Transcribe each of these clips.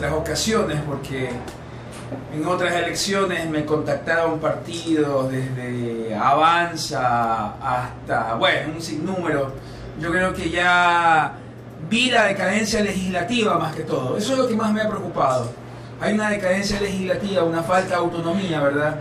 otras ocasiones, porque en otras elecciones me contactaron partidos desde Avanza hasta, bueno, un sinnúmero. Yo creo que ya vi la decadencia legislativa más que todo. Eso es lo que más me ha preocupado. Hay una decadencia legislativa, una falta de autonomía, ¿verdad?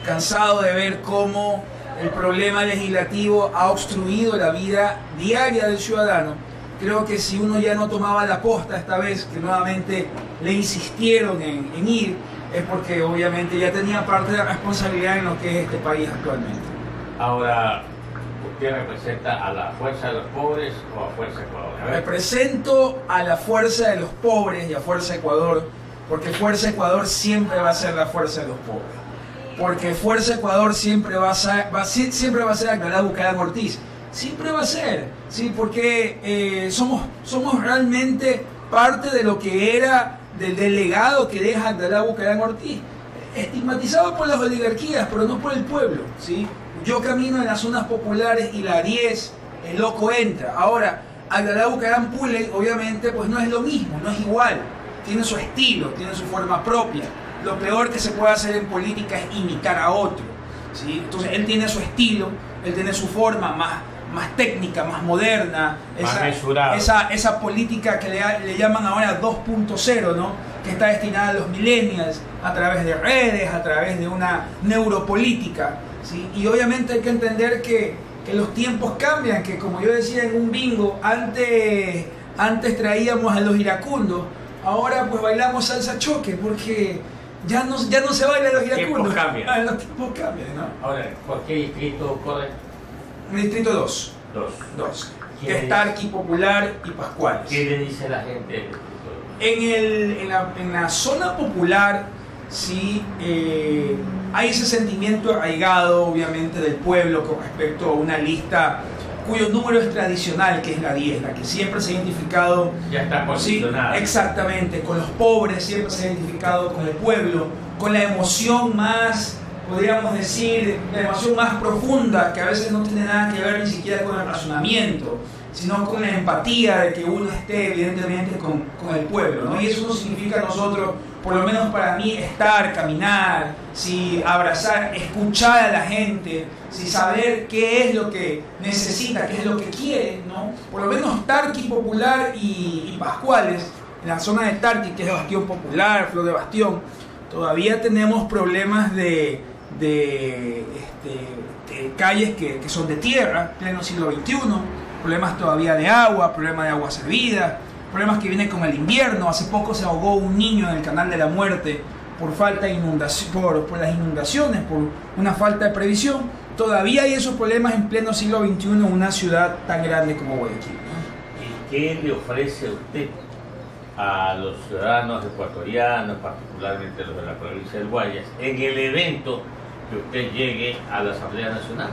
Cansado de ver cómo el problema legislativo ha obstruido la vida diaria del ciudadano. Creo que si uno ya no tomaba la posta esta vez, que nuevamente le insistieron en ir, es porque obviamente ya tenía parte de la responsabilidad en lo que es este país actualmente. Ahora, ¿usted representa a la fuerza de los pobres o a Fuerza Ecuador? Represento a la fuerza de los pobres y a Fuerza Ecuador, porque Fuerza Ecuador siempre va a ser la fuerza de los pobres. Porque Fuerza Ecuador siempre va a ser Agdalá Bucaram Ortiz. Siempre va a ser, ¿sí? Porque somos realmente parte de lo que era del legado que deja Agdalá Bucaram Ortiz, estigmatizado por las oligarquías, pero no por el pueblo, ¿sí? Yo camino en las zonas populares y la 10, el loco entra. Ahora, Agdalá Bucaram Pule, obviamente, pues no es lo mismo, no es igual. Tiene su estilo, tiene su forma propia. Lo peor que se puede hacer en política es imitar a otro, ¿sí? Entonces, él tiene su estilo, él tiene su forma más técnica, más moderna, esa política que le llaman ahora 2.0, ¿no? Que está destinada a los millennials, a través de redes, a través de una neuropolítica, ¿sí? Y obviamente hay que entender que los tiempos cambian, que como yo decía en un bingo, antes traíamos a los iracundos, ahora pues bailamos salsa choque, porque ya no se baila los iracundos. Los tiempos cambian, ¿no? Ahora, ¿por qué distrito corre? Distrito 2. Que es Tarqui, Popular y Pascuales. ¿Qué le dice la gente del distrito 2? En la zona popular, sí, hay ese sentimiento arraigado, obviamente, del pueblo con respecto a una lista cuyo número es tradicional, que es la 10, la que siempre se ha identificado. Ya está posicionada. Sí, exactamente, con los pobres, siempre se ha identificado con el pueblo, con la emoción más, podríamos decir, la emoción más profunda, que a veces no tiene nada que ver ni siquiera con el razonamiento, sino con la empatía de que uno esté evidentemente con el pueblo, ¿no? Y eso no significa a nosotros, por lo menos para mí, estar, caminar, ¿sí? Abrazar, escuchar a la gente, ¿sí? Saber qué es lo que necesita, qué es lo que quiere, ¿no? Por lo menos Tarqui, Popular y Pascuales, en la zona de Tarqui, que es el Bastión Popular, Flor de Bastión, todavía tenemos problemas de calles que son de tierra, pleno siglo XXI, problemas todavía de agua, problemas de agua servida, problemas que vienen con el invierno. Hace poco se ahogó un niño en el Canal de la Muerte por falta de inundación, por las inundaciones, por una falta de previsión. Todavía hay esos problemas en pleno siglo XXI en una ciudad tan grande como Guayaquil, ¿no? ¿Y qué le ofrece usted a los ciudadanos ecuatorianos, particularmente los de la provincia del Guayas, en el evento que usted llegue a la Asamblea Nacional?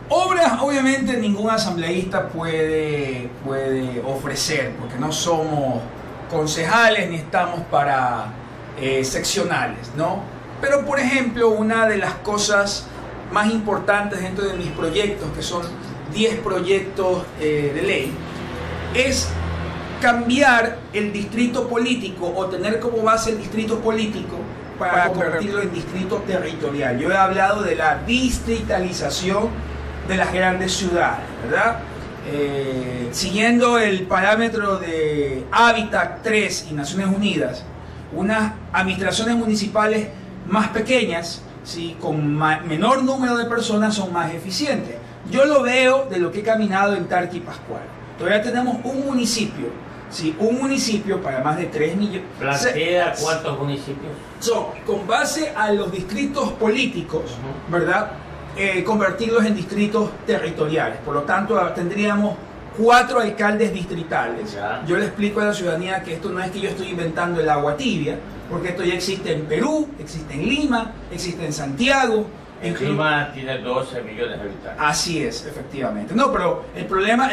Obras, obviamente, ningún asambleísta puede ofrecer, porque no somos concejales ni estamos para seccionales, ¿no? Pero, por ejemplo, una de las cosas más importantes dentro de mis proyectos, que son 10 proyectos de ley, es cambiar el distrito político o tener como base el distrito político para convertirlo en distrito territorial. Yo he hablado de la distritalización de las grandes ciudades, ¿verdad? Siguiendo el parámetro de Hábitat 3 y Naciones Unidas, unas administraciones municipales más pequeñas, ¿sí? Con menor número de personas, son más eficientes. Yo lo veo de lo que he caminado en Tarqui y Pascual. Todavía tenemos un municipio, ¿sí? Un municipio para más de 3 millones. ¿Plantea cuántos municipios? Son, con base a los distritos políticos, ¿verdad? Convertirlos en distritos territoriales. Por lo tanto, tendríamos 4 alcaldes distritales. Ya. Yo le explico a la ciudadanía que esto no es que yo estoy inventando el agua tibia, porque esto ya existe en Perú, existe en Lima, existe en Santiago. En Lima tiene 12 millones de habitantes. Así es, efectivamente. No, pero el problema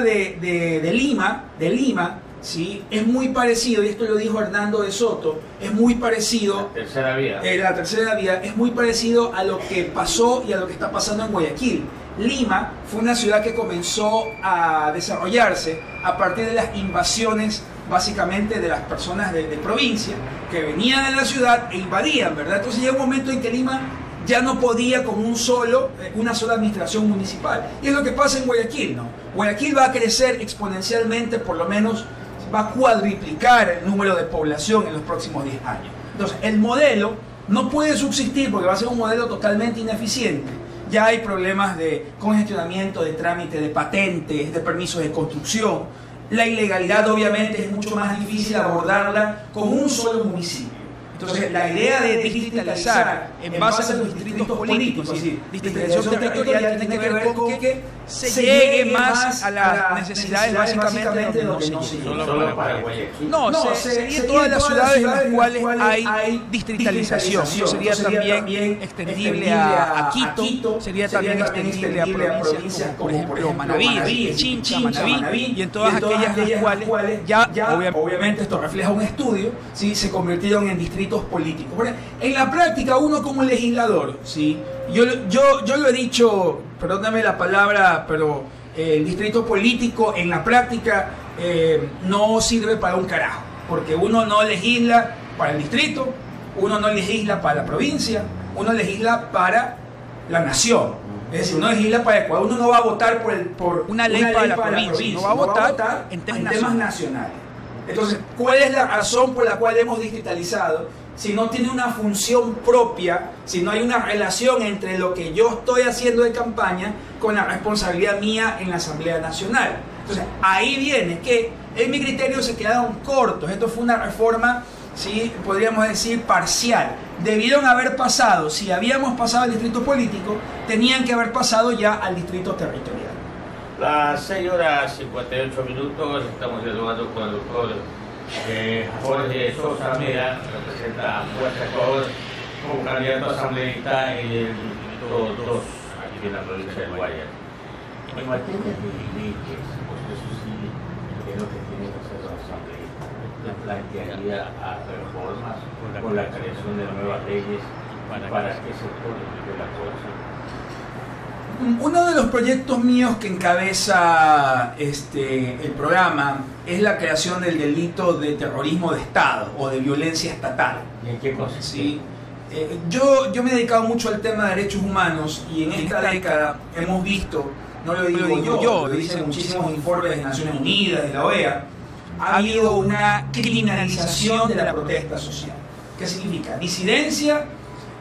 de Lima, ¿sí? Es muy parecido, y esto lo dijo Hernando de Soto, es muy parecido. La tercera vía. La tercera vía es muy parecido a lo que pasó y a lo que está pasando en Guayaquil. Lima fue una ciudad que comenzó a desarrollarse a partir de las invasiones básicamente de las personas de provincia que venían a la ciudad e invadían, ¿verdad? Entonces llega un momento en que Lima ya no podía con una sola administración municipal. Y es lo que pasa en Guayaquil, ¿no? Guayaquil va a crecer exponencialmente, por lo menos va a cuadriplicar el número de población en los próximos 10 años. Entonces, el modelo no puede subsistir porque va a ser un modelo totalmente ineficiente. Ya hay problemas de congestionamiento, de trámite, de patentes, de permisos de construcción. La ilegalidad obviamente es mucho más difícil abordarla con un solo municipio. Entonces, la idea de digitalizar en base a los distritos políticos, es decir, digitalización territorial tiene que ver con que se llegue más a las necesidades básicamente de lo que no se llega. Solo para Guayaquil. No, sería todas las ciudades en las cuales hay digitalización. Eso sería también extendible a Quito, sería también extendible a provincias como por ejemplo Manaví, Chincha, Manabí, y en todas aquellas las cuales ya, obviamente esto refleja un estudio, ¿sí? Se convirtieron en distritos políticos. En la práctica, uno como legislador, ¿sí? Yo lo he dicho, perdóname la palabra, pero el distrito político en la práctica no sirve para un carajo, porque uno no legisla para el distrito, uno no legisla para la provincia, uno legisla para la nación. Es decir, uno legisla para Ecuador, uno no va a votar por una ley para la provincia, uno va a votar en temas nacionales. Entonces, ¿cuál es la razón por la cual hemos digitalizado? Si no tiene una función propia, si no hay una relación entre lo que yo estoy haciendo de campaña con la responsabilidad mía en la Asamblea Nacional. Entonces, ahí viene que en mi criterio se quedaron cortos. Esto fue una reforma, ¿sí? Podríamos decir parcial. Debieron haber pasado, si habíamos pasado al distrito político, tenían que haber pasado ya al distrito territorial. Las 6:58, estamos dialogando con el doctor Jorge Sosa Mera, representa a Fuerza Ecuador como candidato a asambleísta en el distrito 2, aquí en la provincia del Guayas. En materia de leyes, eso sí, es lo que tiene que hacer los asambleístas. ¿Le plantearía a reformas con la creación de nuevas leyes para qué sector de la población? Uno de los proyectos míos que encabeza el programa es la creación del delito de terrorismo de Estado o de violencia estatal. ¿Y en qué consiste? ¿Sí? Yo me he dedicado mucho al tema de derechos humanos y en esta década hemos visto, no lo digo yo, lo dicen muchísimos informes de Naciones Unidas, de la OEA, ha habido una criminalización de la protesta social. ¿Qué significa? Disidencia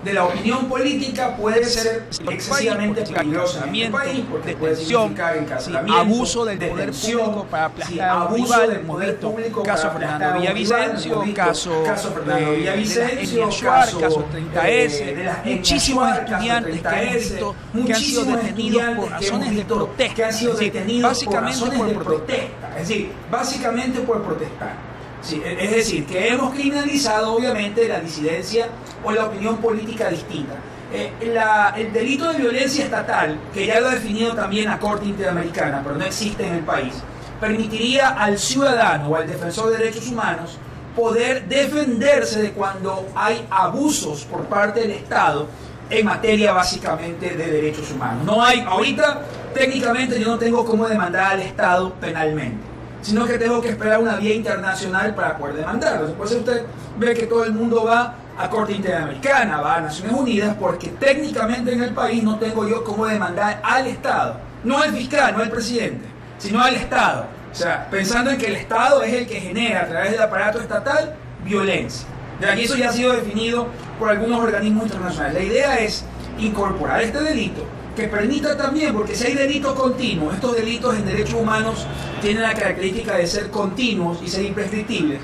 de la opinión política puede ser excesivamente peligrosa en el país porque puede significar encarcelamiento, abuso del poder público para aplastar a un rival, del poder público caso Fernando Villavicencio, caso Fernando Villavicencio, caso 30S, muchísimos estudiantes que hemos visto que han sido detenidos por razones de protesta, que han sido detenidos básicamente por protesta, es decir, básicamente por protestar. Sí, es decir, que hemos criminalizado obviamente la disidencia o la opinión política distinta. El delito de violencia estatal, que ya lo ha definido también la Corte Interamericana, pero no existe en el país, permitiría al ciudadano o al defensor de derechos humanos poder defenderse de cuando hay abusos por parte del Estado en materia básicamente de derechos humanos. No hay, ahorita técnicamente yo no tengo cómo demandar al Estado penalmente, sino que tengo que esperar una vía internacional para poder demandarlo. Después usted ve que todo el mundo va a Corte Interamericana, va a Naciones Unidas, porque técnicamente en el país no tengo yo cómo demandar al Estado, no al fiscal, no al presidente, sino al Estado. O sea, pensando en que el Estado es el que genera a través del aparato estatal violencia. Y eso ya ha sido definido por algunos organismos internacionales. La idea es incorporar este delito que permita también, porque si hay delitos continuos, estos delitos en derechos humanos tienen la característica de ser continuos y ser imprescriptibles,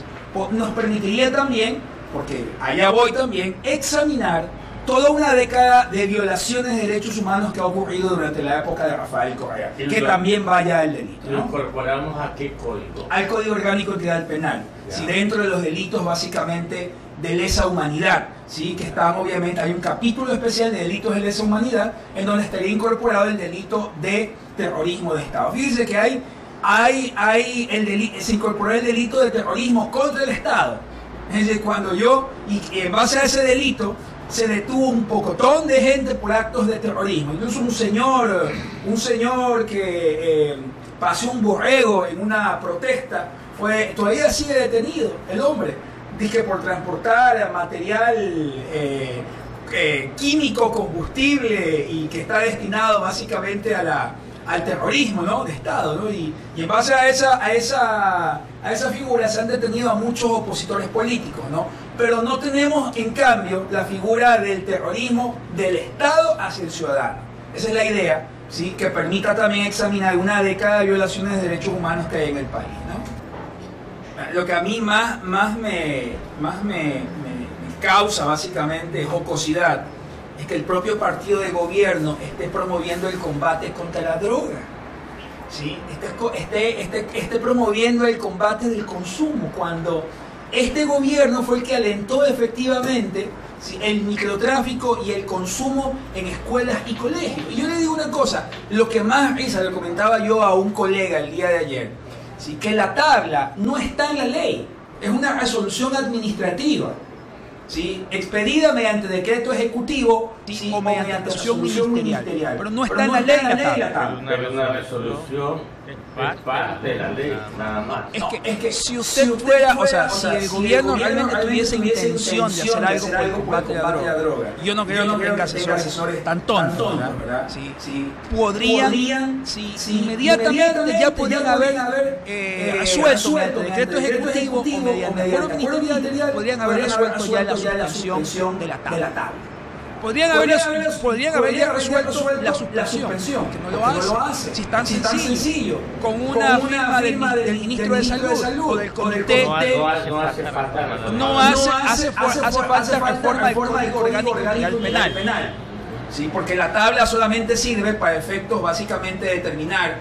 nos permitiría también, porque allá voy también, examinar toda una década de violaciones de derechos humanos que ha ocurrido durante la época de Rafael Correa, que también vaya el delito, ¿no? ¿Lo incorporamos a qué código? Al Código Orgánico Integral Penal. Si dentro de los delitos básicamente de lesa humanidad, ¿sí? Que están obviamente, hay un capítulo especial de delitos de lesa humanidad en donde estaría incorporado el delito de terrorismo de Estado. Fíjense que se incorporó el delito de terrorismo contra el Estado. Es decir, cuando y en base a ese delito se detuvo un pocotón de gente por actos de terrorismo. Incluso un señor que paseó un borrego en una protesta todavía sigue detenido el hombre, dije por transportar material químico, combustible, y que está destinado básicamente al terrorismo, ¿no?, de Estado, ¿no? Y en base a esa figura se han detenido a muchos opositores políticos, ¿no? Pero no tenemos, en cambio, la figura del terrorismo del Estado hacia el ciudadano. Esa es la idea, ¿sí?, que permita también examinar una década de violaciones de derechos humanos que hay en el país, ¿no? Lo que a mí más me causa básicamente jocosidad es que el propio partido de gobierno esté promoviendo el combate contra la droga, ¿sí? Esté promoviendo el combate del consumo, cuando este gobierno fue el que alentó efectivamente, ¿sí?, el microtráfico y el consumo en escuelas y colegios. Y yo le digo una cosa, lo que más risa, le comentaba yo a un colega el día de ayer, ¿sí?, que la tabla no está en la ley, es una resolución administrativa, ¿sí?, expedida mediante decreto ejecutivo, ¿sí?, o mediante resolución ministerial. Pero no está en la ley la tabla. Una resolución es parte de la ley, nada más. Es que si usted fuera, o sea, si el gobierno realmente tuviese intención de hacer algo por el combate de la droga, yo no creo que tenga asesores tan tontos, ¿verdad? Sí, podrían, inmediatamente ya podrían haber resuelto mediante decreto ejecutivo o mediante acuerdo ministerial, podrían haber resuelto ya la suspensión de la tabla. Podrían haber ya resuelto la suspensión, que no lo hace. Si es tan sencillo, con una firma del ministro de Salud o del comité, no hace falta reforma del Código Orgánico Penal. Sí, porque la tabla solamente sirve para efectos básicamente de determinar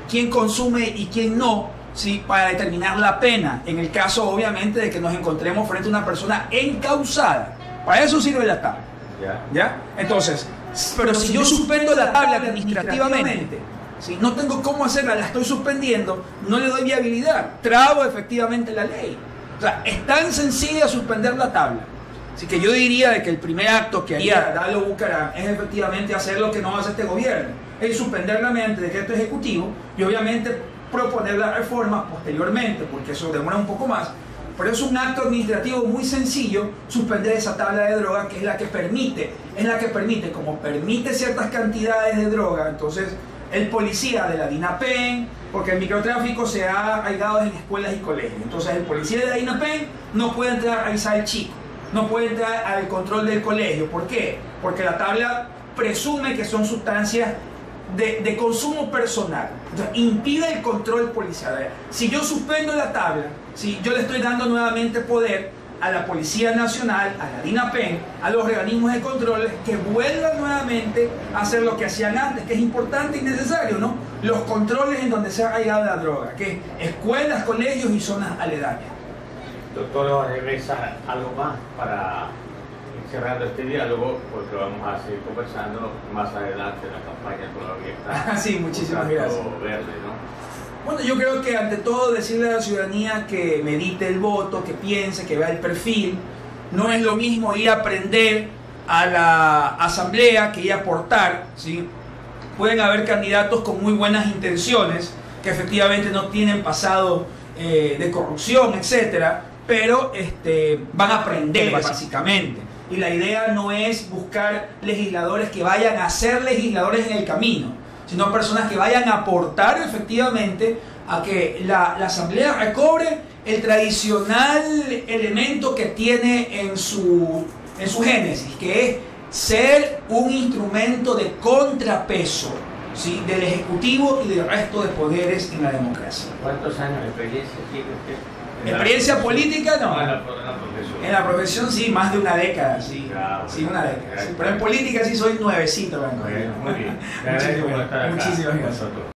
quién consume y quién no, ¿sí?, para determinar la pena, en el caso obviamente de que nos encontremos frente a una persona encausada. Para eso sirve la tabla. ¿Ya? Entonces, pero si yo suspendo la tabla administrativamente, ¿sí?, no tengo cómo hacerla, la estoy suspendiendo, no le doy viabilidad, trabo efectivamente la ley. O sea, es tan sencilla suspender la tabla. Así que yo diría de que el primer acto que haría Dalo Bucaram es efectivamente hacer lo que no hace este gobierno, es suspenderla mediante decreto ejecutivo y obviamente proponer la reforma posteriormente, porque eso demora un poco más. Pero es un acto administrativo muy sencillo suspender esa tabla de droga, que es la que permite, como permite ciertas cantidades de droga, entonces el policía de la DINAPEN, porque el microtráfico se ha arraigado en escuelas y colegios, entonces el policía de la DINAPEN no puede entrar a revisar al chico, no puede entrar al control del colegio. ¿Por qué? Porque la tabla presume que son sustancias de consumo personal, entonces impide el control policial. Si yo suspendo la tabla, si yo le estoy dando nuevamente poder a la Policía Nacional, a la DINAPEN, a los organismos de control, que vuelvan nuevamente a hacer lo que hacían antes, que es importante y necesario, ¿no? Los controles en donde se ha arraigado la droga, que es escuelas, colegios y zonas aledañas. Doctor, regresa algo más para cerrando este diálogo, porque vamos a seguir conversando más adelante en la campaña todavía está. Sí, muchísimas gracias. Verde, ¿no? Bueno, yo creo que ante todo decirle a la ciudadanía que medite el voto, que piense, que vea el perfil. No es lo mismo ir a aprender a la asamblea que ir a aportar, ¿sí? Pueden haber candidatos con muy buenas intenciones, que efectivamente no tienen pasado de corrupción, etcétera, pero van a aprender básicamente. Y la idea no es buscar legisladores que vayan a ser legisladores en el camino, sino personas que vayan a aportar efectivamente a que la asamblea recobre el tradicional elemento que tiene en su génesis, que es ser un instrumento de contrapeso, ¿sí?, del Ejecutivo y del resto de poderes en la democracia. ¿Cuántos años de experiencia tiene usted? ¿Experiencia política? No. En la profesión. En la profesión sí, más de una década, sí. Claro, sí, una década. Sí. Pero en política sí soy nuevecito. Muy bien. Muchísimas gracias.